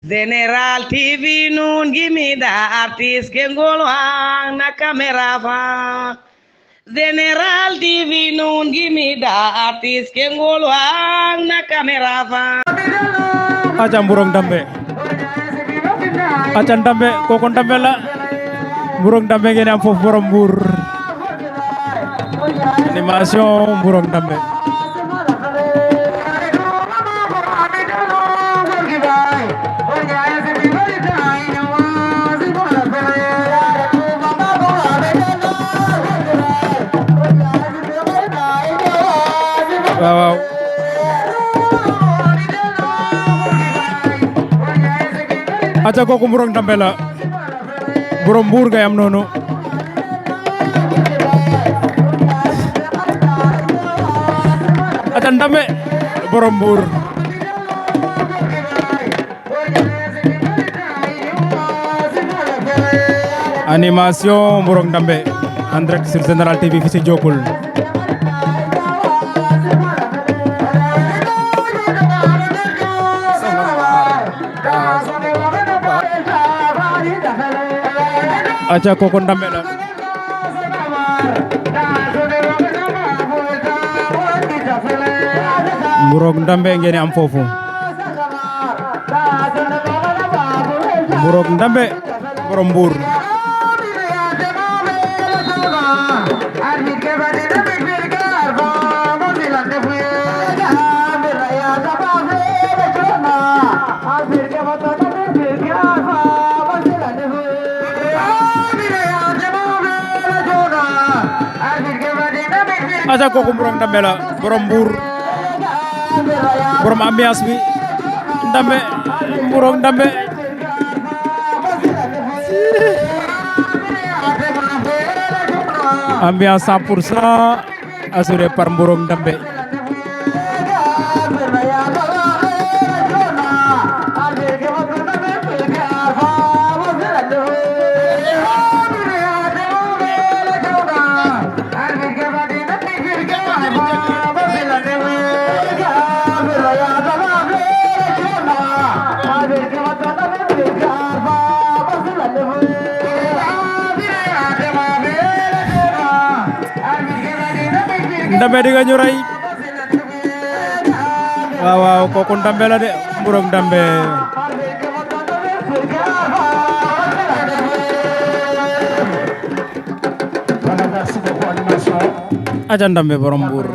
General TV nun gimida artis kengolwang na kamera fa. General TV nun gimida artis kengolwang na kamera fa. Aja Mburong Dambe. Aja Dambe koko Dambe la. Mburong Dambe ngene am fofu borom Mbour. Animation Mburong Dambe. Wow. Aja koko Mburong Dambe la. Borom Mbour ga am noonu. Aja Dambe borom Mbour. Animation Mburong Dambe en direct sur Général TV fi ci Jokul. Aja koko Dambe la. Mburong Dambe ngeen am fofu. Mburong Dambe borom Mbour. Aja koko Mburong Dambe la borom Mbour. Borom ambiance bi Dambe Mburong Dambe. Ambiance 100% assuré par Mburong Dambe. Dambe di nga ñu ray. Waaw waaw kooku Dambe la de Mburong Dambe. Aja Dambe borom Mbour.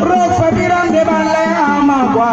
Rock fa biram de ban lay ama kwa